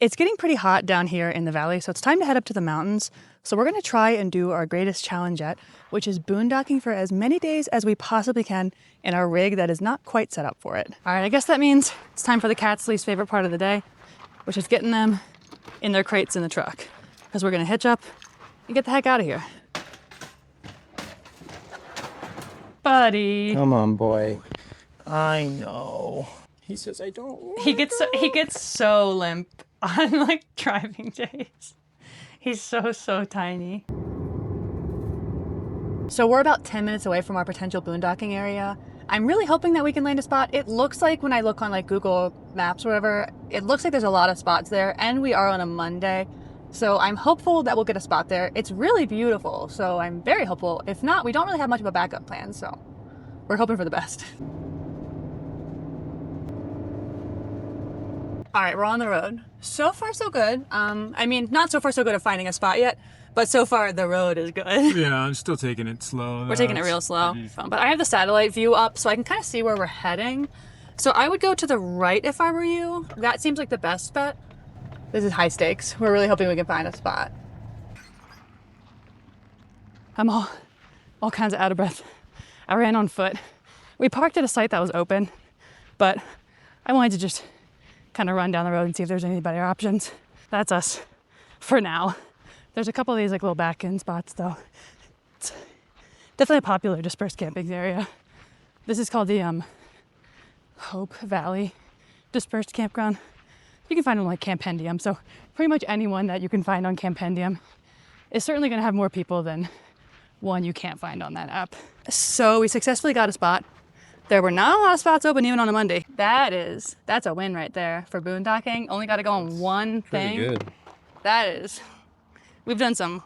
It's getting pretty hot down here in the valley, so it's time to head up to the mountains. So we're gonna try and do our greatest challenge yet, which is boondocking for as many days as we possibly can in our rig that is not quite set up for it. All right, I guess that means it's time for the cat's least favorite part of the day, which is getting them in their crates in the truck, because we're gonna hitch up and get the heck out of here. Buddy. Come on, boy. I know. He says I don't want He gets so limp on like driving days. He's so tiny. So we're about 10 minutes away from our potential boondocking area. I'm really hoping that we can land a spot. It looks like when I look on like Google Maps or whatever, it looks like there's a lot of spots there, and we are on a Monday. So I'm hopeful that we'll get a spot there. It's really beautiful, so I'm very hopeful. If not, we don't really have much of a backup plan, so we're hoping for the best. All right, we're on the road. So far, so good. I mean, not so far, so good at finding a spot yet, but so far the road is good. Yeah, I'm still taking it slow. We're taking it real slow. But I have the satellite view up so I can kind of see where we're heading. So I would go to the right if I were you. That seems like the best bet. This is high stakes. We're really hoping we can find a spot. I'm all kinds of out of breath. I ran on foot. We parked at a site that was open, but I wanted to just kind of run down the road and see if there's any better options. That's us for now. There's a couple of these like little back-in spots though. It's definitely a popular dispersed camping area. This is called the Hope Valley Dispersed Campground. You can find them like Campendium, so pretty much anyone that you can find on Campendium is certainly going to have more people than one you can't find on that app. So we successfully got a spot. There were not a lot of spots open even on a Monday. That's a win right there for boondocking. Only got to go on one thing. Pretty good. That is. We've done some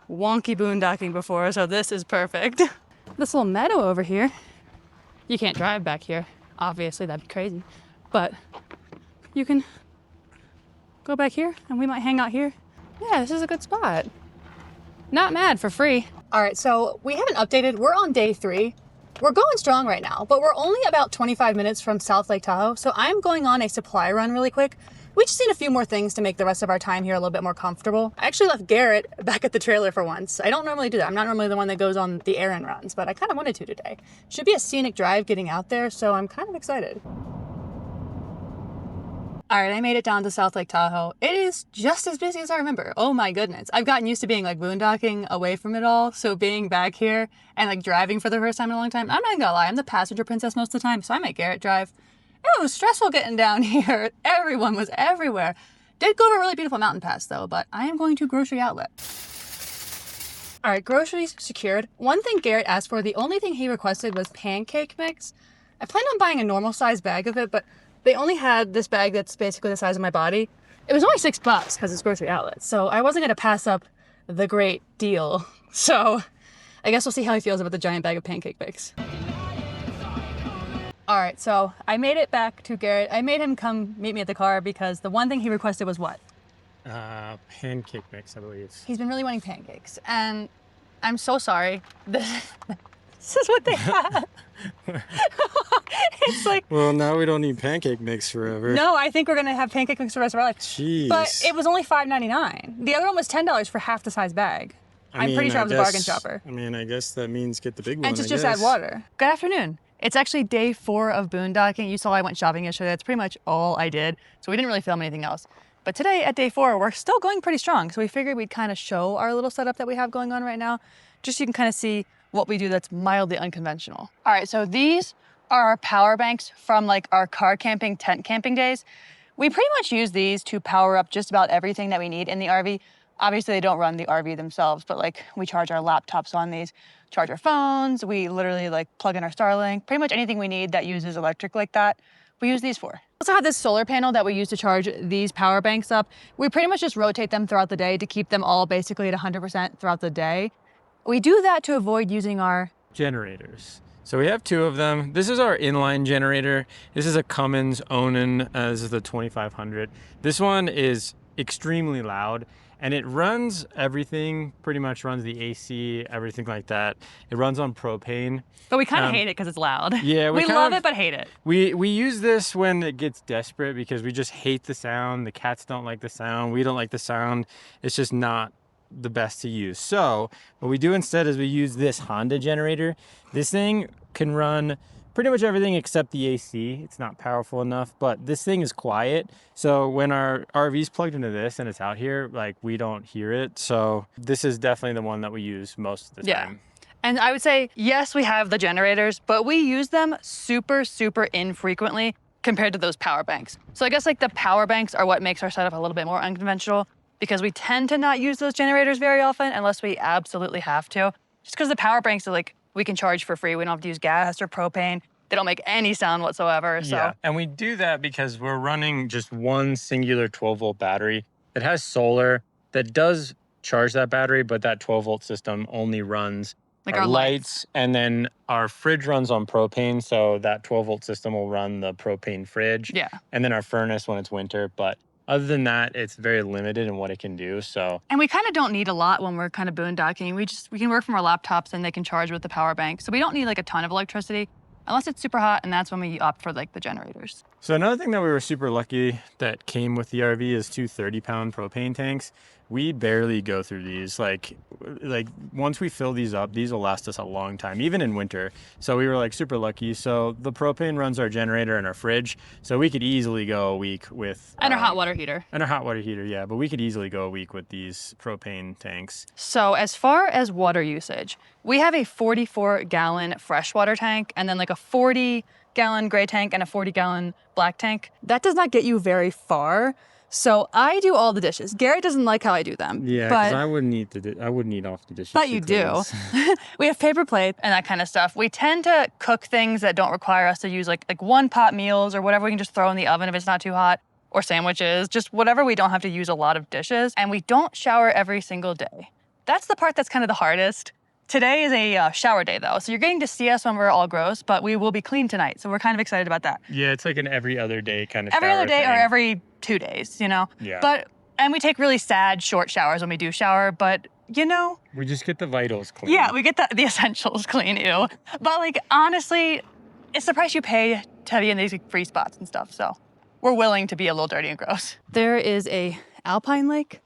wonky boondocking before, so this is perfect. This little meadow over here, you can't drive back here. Obviously, that'd be crazy. But you can go back here and we might hang out here. Yeah, this is a good spot. Not mad for free. All right, so we haven't updated. We're on day 3. We're going strong right now, but we're only about 25 minutes from South Lake Tahoe, so I'm going on a supply run really quick. We just need a few more things to make the rest of our time here a little bit more comfortable. I actually left Garrett back at the trailer for once. I don't normally do that. I'm not normally the one that goes on the errand runs, but I kind of wanted to today. Should be a scenic drive getting out there, so I'm kind of excited. All right, I made it down to South Lake Tahoe. It is just as busy as I remember. Oh my goodness. I've gotten used to being like boondocking away from it all. So being back here and like driving for the first time in a long time, I'm not gonna lie, I'm the passenger princess most of the time. So I make Garrett drive. It was stressful getting down here. Everyone was everywhere. Did go to a really beautiful mountain pass though, but I am going to grocery outlet. All right, groceries secured. One thing Garrett asked for, the only thing he requested was pancake mix. I planned on buying a normal size bag of it, but they only had this bag that's basically the size of my body. It was only $6 because it's grocery outlet. So I wasn't gonna pass up the great deal. So I guess we'll see how he feels about the giant bag of pancake mix. All right, so I made it back to Garrett. I made him come meet me at the car because the one thing he requested was what? Pancake mix, I believe. He's been really wanting pancakes, and I'm so sorry. This is what they have. It's like... Well, now we don't need pancake mix forever. No, I think we're going to have pancake mix for the rest of our life. Jeez. But it was only $5.99. The other one was $10 for half the size bag. I'm pretty sure I was a bargain shopper. I mean, I guess that means get the big one, And just add water. Good afternoon. It's actually day 4 of boondocking. You saw I went shopping yesterday. That's pretty much all I did. So we didn't really film anything else. But today at day 4, we're still going pretty strong. So we figured we'd kind of show our little setup that we have going on right now, just so you can kind of see what we do that's mildly unconventional. All right, so these are our power banks from like our car camping, tent camping days. We pretty much use these to power up just about everything that we need in the RV. Obviously, they don't run the RV themselves, but like we charge our laptops on these, charge our phones, we literally like plug in our Starlink. Pretty much anything we need that uses electric like that, we use these for. We also have this solar panel that we use to charge these power banks up. We pretty much just rotate them throughout the day to keep them all basically at 100% throughout the day. We do that to avoid using our generators. So we have 2 of them. This is our inline generator. This is a Cummins Onan as the 2500. This one is extremely loud, And it runs everything, pretty much runs the AC, everything like that. It runs on propane. But we kind of hate it because it's loud. Yeah, we love it, but hate it. We use this when it gets desperate because we just hate the sound. The cats don't like the sound. We don't like the sound. It's just not the best to use. So what we do instead is we use this Honda generator. This thing can run pretty much everything except the AC. It's not powerful enough, but this thing is quiet. So when our RV's plugged into this and it's out here, like, we don't hear it. So this is definitely the one that we use most of the time. And I would say, yes, we have the generators, but we use them super, super infrequently compared to those power banks. So I guess like the power banks are what makes our setup a little bit more unconventional because we tend to not use those generators very often unless we absolutely have to. Just because the power banks are like, we can charge for free. We don't have to use gas or propane. They don't make any sound whatsoever. So. Yeah, and we do that because we're running just one singular 12-volt battery that has solar that does charge that battery, but that 12-volt system only runs like our lights, and then our fridge runs on propane, so that 12-volt system will run the propane fridge. Yeah. And then our furnace when it's winter, but other than that, it's very limited in what it can do, so. And we kind of don't need a lot when we're kind of boondocking. We can work from our laptops and they can charge with the power bank. So we don't need like a ton of electricity unless it's super hot, and that's when we opt for like the generators. So another thing that we were super lucky that came with the RV is two 30-pound propane tanks. We barely go through these. Like once we fill these up, these will last us a long time, even in winter. So we were like super lucky. So the propane runs our generator and our fridge. So we could easily go a week with... And our hot water heater. And our hot water heater, yeah. But we could easily go a week with these propane tanks. So as far as water usage, we have a 44-gallon freshwater tank and then like a 40-gallon gray tank and a 40-gallon black tank. That does not get you very far. So I do all the dishes. Garrett doesn't like how I do them. Yeah, because I wouldn't eat off the dishes. But you do. We have paper plates and that kind of stuff. We tend to cook things that don't require us to use like one pot meals or whatever we can just throw in the oven if it's not too hot, or sandwiches, just whatever we don't have to use a lot of dishes. And we don't shower every single day. That's the part that's kind of the hardest. Today is a shower day though, so you're getting to see us when we're all gross, but we will be clean tonight, so we're kind of excited about that. Yeah, it's like an every other day kind of every other day thing. or every 2 days, you know? Yeah. And we take really sad short showers when we do shower, but you know. We just get the vitals clean. Yeah, we get the essentials clean, ew. But like, honestly, it's the price you pay to be in these free spots and stuff, so we're willing to be a little dirty and gross. There is a alpine lake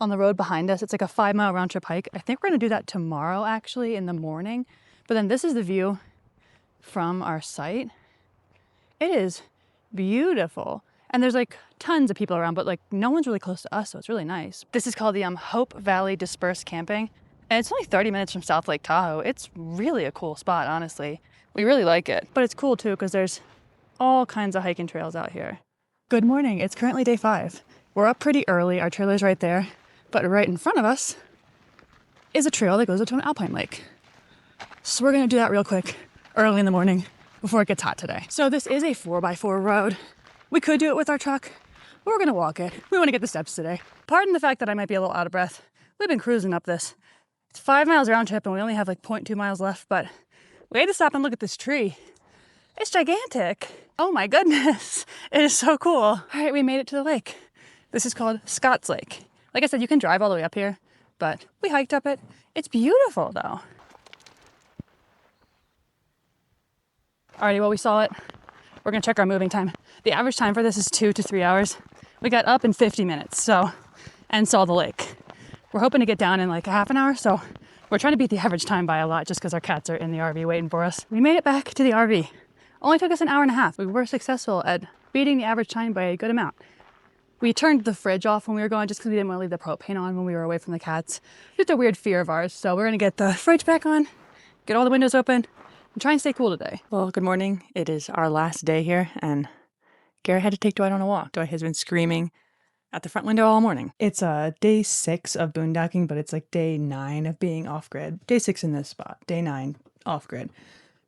on the road behind us. It's like a 5-mile round trip hike. I think we're gonna do that tomorrow actually in the morning. But then this is the view from our site. It is beautiful. And there's like tons of people around, but like no one's really close to us, so it's really nice. This is called the Hope Valley Dispersed Camping. And it's only 30 minutes from South Lake Tahoe. It's really a cool spot, honestly. We really like it. But it's cool too, because there's all kinds of hiking trails out here. Good morning, it's currently day 5. We're up pretty early, our trailer's right there. But right in front of us is a trail that goes up to an alpine lake. So we're gonna do that real quick, early in the morning, before it gets hot today. So this is a 4x4 road. We could do it with our truck, but we're gonna walk it. We wanna get the steps today. Pardon the fact that I might be a little out of breath. We've been cruising up this. It's 5 miles round trip and we only have like 0.2 miles left, but we had to stop and look at this tree. It's gigantic. Oh my goodness, it is so cool. All right, we made it to the lake. This is called Scott's Lake. Like I said, you can drive all the way up here, but we hiked up it. It's beautiful though. Alrighty, well, we saw it. We're gonna check our moving time. The average time for this is 2 to 3 hours. We got up in 50 minutes, and saw the lake. We're hoping to get down in like a half an hour, so we're trying to beat the average time by a lot just because our cats are in the RV waiting for us. We made it back to the RV. Only took us an hour and a half. We were successful at beating the average time by a good amount. We turned the fridge off when we were going just because we didn't want to leave the propane on when we were away from the cats. Just a weird fear of ours. So we're going to get the fridge back on, get all the windows open, and try and stay cool today. Well, good morning. It is our last day here, and Garrett had to take Dwight on a walk. Dwight has been screaming at the front window all morning. It's day 6 of boondocking, but it's like day 9 of being off-grid. Day 6 in this spot, day 9 off-grid.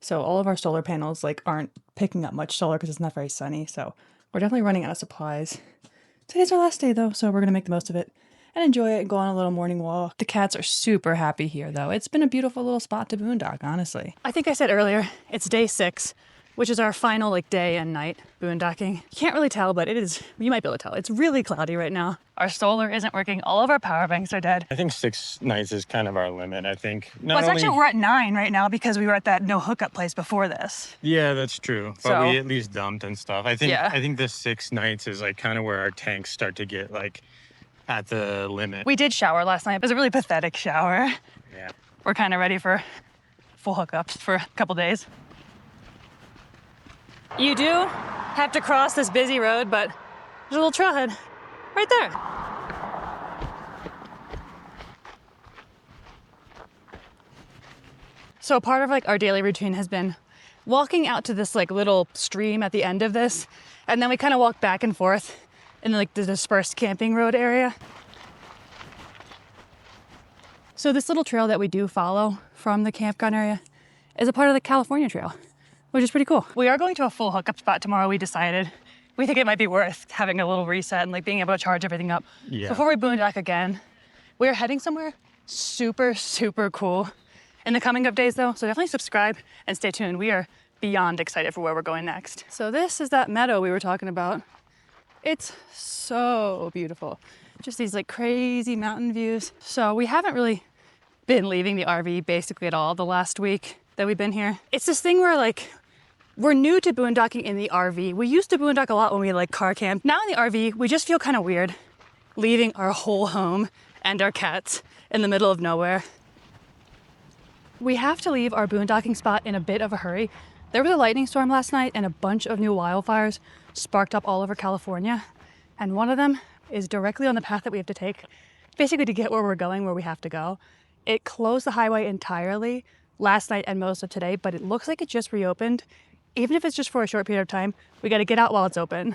So all of our solar panels like aren't picking up much solar because it's not very sunny. So we're definitely running out of supplies. Today's our last day though, so we're gonna make the most of it and enjoy it and go on a little morning walk. The cats are super happy here though. It's been a beautiful little spot to boondock, honestly. I think I said earlier, it's day 6, which is our final like day and night boondocking. You can't really tell, but it is, you might be able to tell. It's really cloudy right now. Our solar isn't working. All of our power banks are dead. I think 6 nights is kind of our limit. I think Well, it's actually, we're at 9 right now because we were at that no hookup place before this. Yeah, that's true. But So- we at least dumped and stuff. I think Yeah. I think the 6 nights is like kind of where our tanks start to get like at the limit. We did shower last night. It was a really pathetic shower. Yeah. We're kind of ready for full hookups for a couple days. You do have to cross this busy road, but there's a little trailhead right there. So part of like our daily routine has been walking out to this like little stream at the end of this, and then we kind of walk back and forth in like the dispersed camping road area. So this little trail that we do follow from the campground area is a part of the California Trail, which is pretty cool. We are going to a full hookup spot tomorrow, we decided. We think it might be worth having a little reset and like being able to charge everything up. Yeah. Before we boondock again, we're heading somewhere super, super cool in the coming up days though. So definitely subscribe and stay tuned. We are beyond excited for where we're going next. So this is that meadow we were talking about. It's so beautiful. Just these like crazy mountain views. So we haven't really been leaving the RV basically at all the last week that we've been here. It's this thing where like, we're new to boondocking in the RV. We used to boondock a lot when we like car camped. Now in the RV, we just feel kind of weird leaving our whole home and our cats in the middle of nowhere. We have to leave our boondocking spot in a bit of a hurry. There was a lightning storm last night and a bunch of new wildfires sparked up all over California. And one of them is directly on the path that we have to take, basically to get where we're going, where we have to go. It closed the highway entirely last night and most of today, but it looks like it just reopened. Even if it's just for a short period of time, we got to get out while it's open.